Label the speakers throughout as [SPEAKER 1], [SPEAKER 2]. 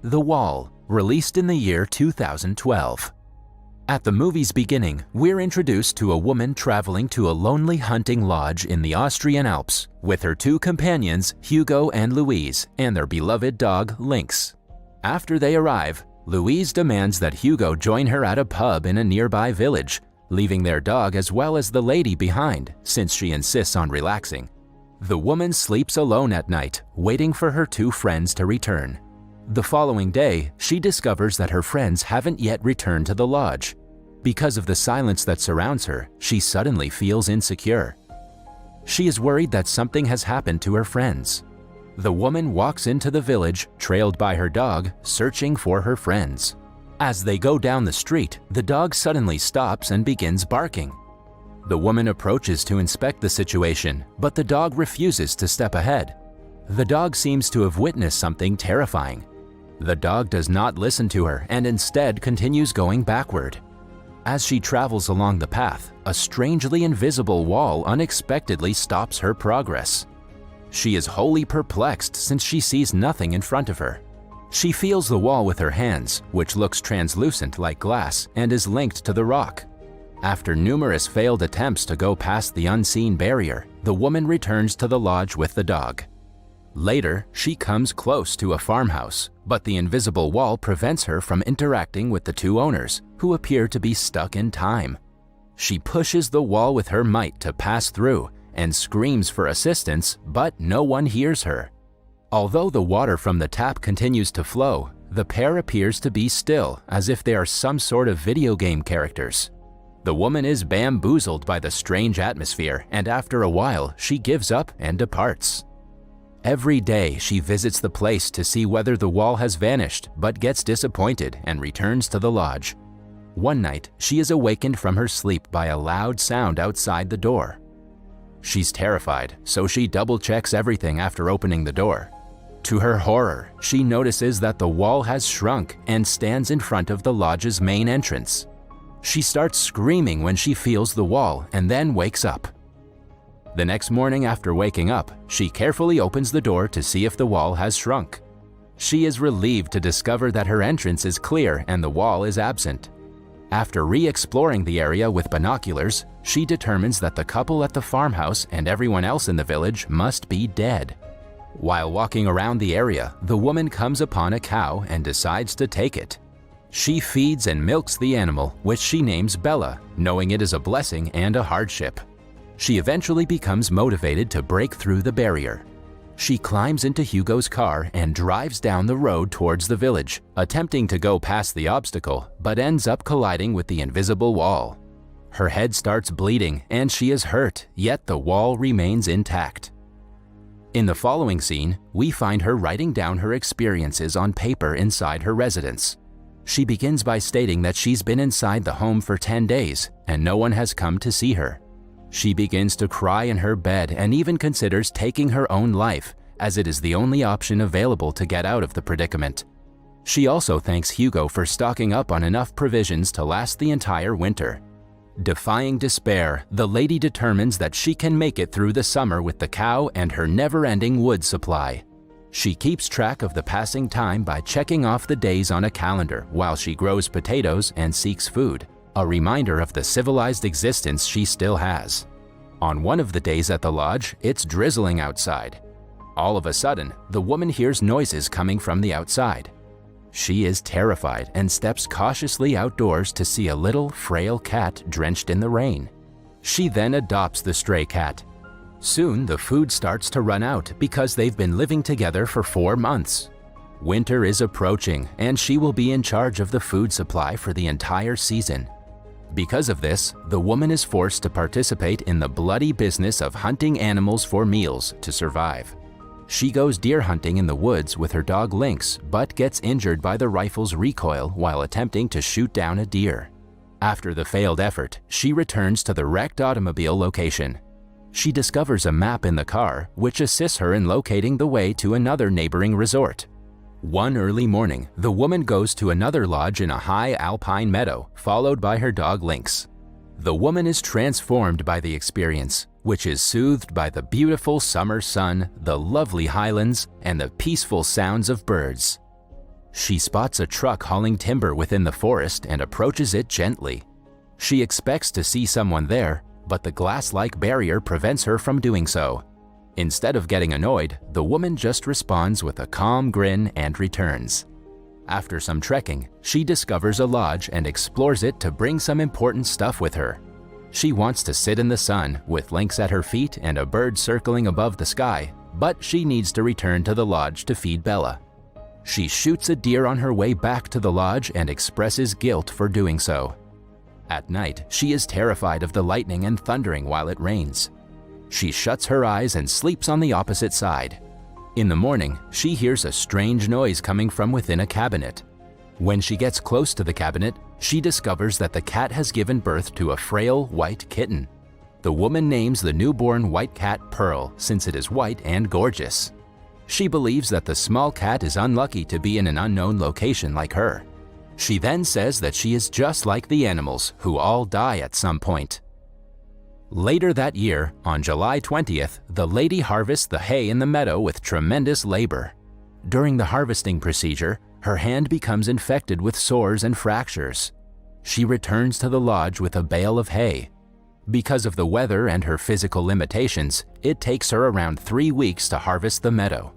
[SPEAKER 1] The Wall, released in the year 2012. At the movie's beginning, we're introduced to a woman traveling to a lonely hunting lodge in the Austrian Alps with her two companions, Hugo and Louise, and their beloved dog, Lynx. After they arrive, Louise demands that Hugo join her at a pub in a nearby village, leaving their dog as well as the lady behind, since she insists on relaxing. The woman sleeps alone at night, waiting for her two friends to return. The following day, she discovers that her friends haven't yet returned to the lodge. Because of the silence that surrounds her, she suddenly feels insecure. She is worried that something has happened to her friends. The woman walks into the village, trailed by her dog, searching for her friends. As they go down the street, the dog suddenly stops and begins barking. The woman approaches to inspect the situation, but the dog refuses to step ahead. The dog seems to have witnessed something terrifying. The dog does not listen to her and instead continues going backward. As she travels along the path, a strangely invisible wall unexpectedly stops her progress. She is wholly perplexed since she sees nothing in front of her. She feels the wall with her hands, which looks translucent like glass and is linked to the rock. After numerous failed attempts to go past the unseen barrier, the woman returns to the lodge with the dog. Later, she comes close to a farmhouse, but the invisible wall prevents her from interacting with the two owners, who appear to be stuck in time. She pushes the wall with her might to pass through and screams for assistance, but no one hears her. Although the water from the tap continues to flow, the pair appears to be still, as if they are some sort of video game characters. The woman is bamboozled by the strange atmosphere, and after a while, she gives up and departs. Every day, she visits the place to see whether the wall has vanished, but gets disappointed and returns to the lodge. One night, she is awakened from her sleep by a loud sound outside the door. She's terrified, so she double-checks everything after opening the door. To her horror, she notices that the wall has shrunk and stands in front of the lodge's main entrance. She starts screaming when she feels the wall and then wakes up. The next morning after waking up, she carefully opens the door to see if the wall has shrunk. She is relieved to discover that her entrance is clear and the wall is absent. After re-exploring the area with binoculars, she determines that the couple at the farmhouse and everyone else in the village must be dead. While walking around the area, the woman comes upon a cow and decides to take it. She feeds and milks the animal, which she names Bella, knowing it is a blessing and a hardship. She eventually becomes motivated to break through the barrier. She climbs into Hugo's car and drives down the road towards the village, attempting to go past the obstacle, but ends up colliding with the invisible wall. Her head starts bleeding and she is hurt, yet the wall remains intact. In the following scene, we find her writing down her experiences on paper inside her residence. She begins by stating that she's been inside the home for 10 days and no one has come to see her. She begins to cry in her bed and even considers taking her own life, as it is the only option available to get out of the predicament. She also thanks Hugo for stocking up on enough provisions to last the entire winter. Defying despair, the lady determines that she can make it through the summer with the cow and her never-ending wood supply. She keeps track of the passing time by checking off the days on a calendar while she grows potatoes and seeks food, a reminder of the civilized existence she still has. On one of the days at the lodge, it's drizzling outside. All of a sudden, the woman hears noises coming from the outside. She is terrified and steps cautiously outdoors to see a little, frail cat drenched in the rain. She then adopts the stray cat. Soon, the food starts to run out because they've been living together for 4 months. Winter is approaching, and she will be in charge of the food supply for the entire season. Because of this, the woman is forced to participate in the bloody business of hunting animals for meals to survive. She goes deer hunting in the woods with her dog Lynx, but gets injured by the rifle's recoil while attempting to shoot down a deer. After the failed effort, she returns to the wrecked automobile location. She discovers a map in the car, which assists her in locating the way to another neighboring resort. One early morning, the woman goes to another lodge in a high alpine meadow, followed by her dog Lynx. The woman is transformed by the experience, which is soothed by the beautiful summer sun, the lovely highlands, and the peaceful sounds of birds. She spots a truck hauling timber within the forest and approaches it gently. She expects to see someone there, but the glass-like barrier prevents her from doing so. Instead of getting annoyed, the woman just responds with a calm grin and returns. After some trekking, she discovers a lodge and explores it to bring some important stuff with her. She wants to sit in the sun with lynx at her feet and a bird circling above the sky, but she needs to return to the lodge to feed Bella. She shoots a deer on her way back to the lodge and expresses guilt for doing so. At night, she is terrified of the lightning and thundering while it rains. She shuts her eyes and sleeps on the opposite side. In the morning, she hears a strange noise coming from within a cabinet. When she gets close to the cabinet, she discovers that the cat has given birth to a frail white kitten. The woman names the newborn white cat Pearl since it is white and gorgeous. She believes that the small cat is unlucky to be in an unknown location like her. She then says that she is just like the animals who all die at some point. Later that year, on July 20th, the lady harvests the hay in the meadow with tremendous labor. During the harvesting procedure, her hand becomes infected with sores and fractures. She returns to the lodge with a bale of hay. Because of the weather and her physical limitations, it takes her around 3 weeks to harvest the meadow.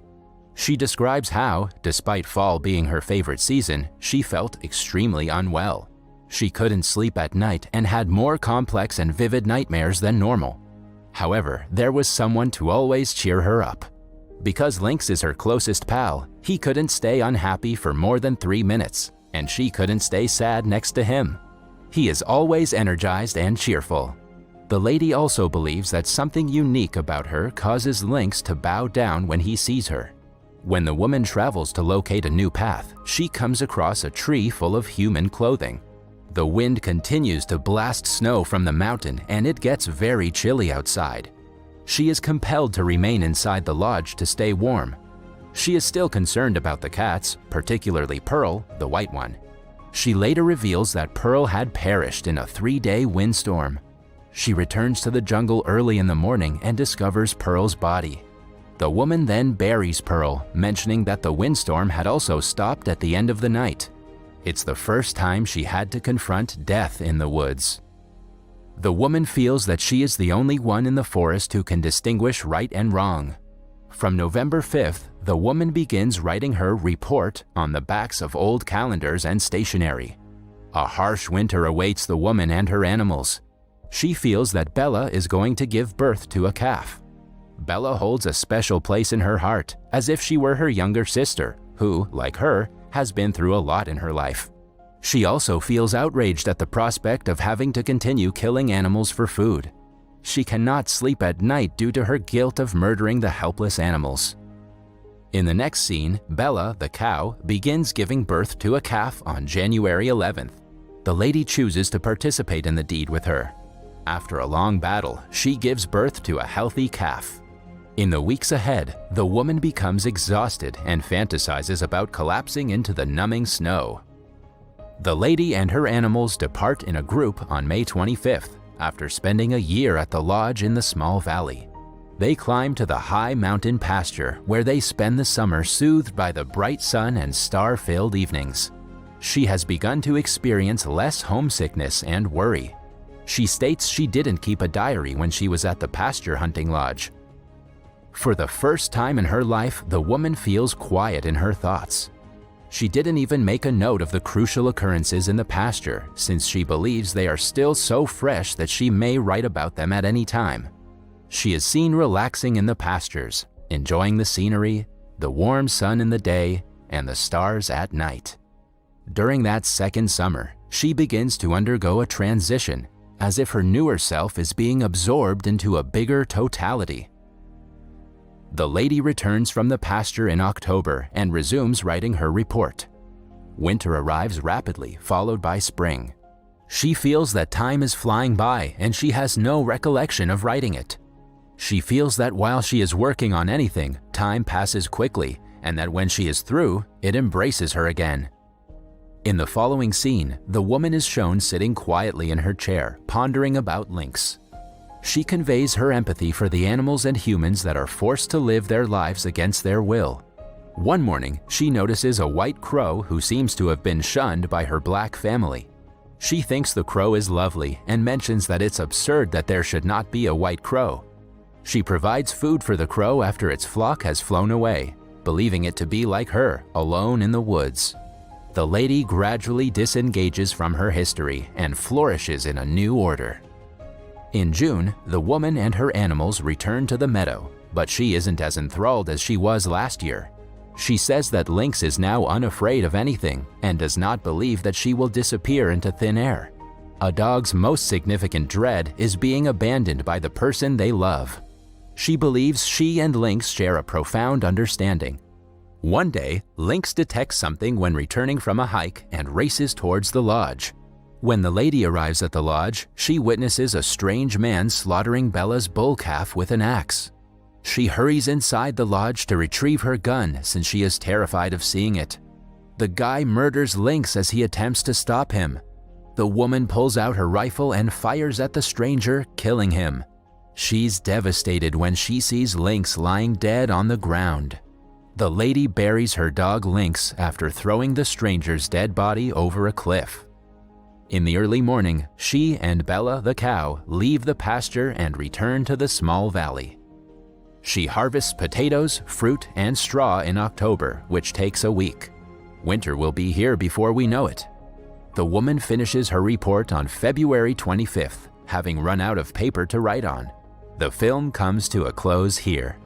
[SPEAKER 1] She describes how, despite fall being her favorite season, she felt extremely unwell. She couldn't sleep at night and had more complex and vivid nightmares than normal. However, there was someone to always cheer her up. Because Lynx is her closest pal, he couldn't stay unhappy for more than 3 minutes, and she couldn't stay sad next to him. He is always energized and cheerful. The lady also believes that something unique about her causes Lynx to bow down when he sees her. When the woman travels to locate a new path, she comes across a tree full of human clothing. The wind continues to blast snow from the mountain and it gets very chilly outside. She is compelled to remain inside the lodge to stay warm. She is still concerned about the cats, particularly Pearl, the white one. She later reveals that Pearl had perished in a 3-day windstorm. She returns to the jungle early in the morning and discovers Pearl's body. The woman then buries Pearl, mentioning that the windstorm had also stopped at the end of the night. It's the first time she had to confront death in the woods. The woman feels that she is the only one in the forest who can distinguish right and wrong. From November 5th, the woman begins writing her report on the backs of old calendars and stationery. A harsh winter awaits the woman and her animals. She feels that Bella is going to give birth to a calf. Bella holds a special place in her heart, as if she were her younger sister, who, like her, has been through a lot in her life. She also feels outraged at the prospect of having to continue killing animals for food. She cannot sleep at night due to her guilt of murdering the helpless animals. In the next scene, Bella, the cow, begins giving birth to a calf on January 11th. The lady chooses to participate in the deed with her. After a long battle, she gives birth to a healthy calf. In the weeks ahead, the woman becomes exhausted and fantasizes about collapsing into the numbing snow. The lady and her animals depart in a group on May 25th, after spending a year at the lodge in the small valley. They climb to the high mountain pasture where they spend the summer soothed by the bright sun and star-filled evenings. She has begun to experience less homesickness and worry. She states she didn't keep a diary when she was at the pasture hunting lodge. For the first time in her life, the woman feels quiet in her thoughts. She didn't even make a note of the crucial occurrences in the pasture, since she believes they are still so fresh that she may write about them at any time. She is seen relaxing in the pastures, enjoying the scenery, the warm sun in the day, and the stars at night. During that second summer, she begins to undergo a transition, as if her newer self is being absorbed into a bigger totality. The lady returns from the pasture in October and resumes writing her report. Winter arrives rapidly, followed by spring. She feels that time is flying by and she has no recollection of writing it. She feels that while she is working on anything, time passes quickly, and that when she is through, it embraces her again. In the following scene, the woman is shown sitting quietly in her chair, pondering about Lynx. She conveys her empathy for the animals and humans that are forced to live their lives against their will. One morning, she notices a white crow who seems to have been shunned by her black family. She thinks the crow is lovely and mentions that it's absurd that there should not be a white crow. She provides food for the crow after its flock has flown away, believing it to be like her, alone in the woods. The lady gradually disengages from her history and flourishes in a new order. In June, the woman and her animals return to the meadow, but she isn't as enthralled as she was last year. She says that Lynx is now unafraid of anything and does not believe that she will disappear into thin air. A dog's most significant dread is being abandoned by the person they love. She believes she and Lynx share a profound understanding. One day, Lynx detects something when returning from a hike and races towards the lodge. When the lady arrives at the lodge, she witnesses a strange man slaughtering Bella's bull calf with an axe. She hurries inside the lodge to retrieve her gun since she is terrified of seeing it. The guy murders Lynx as he attempts to stop him. The woman pulls out her rifle and fires at the stranger, killing him. She's devastated when she sees Lynx lying dead on the ground. The lady buries her dog Lynx after throwing the stranger's dead body over a cliff. In the early morning, she and Bella the cow leave the pasture and return to the small valley. She harvests potatoes, fruit, and straw in October, which takes a week. Winter will be here before we know it. The woman finishes her report on February 25th, having run out of paper to write on. The film comes to a close here.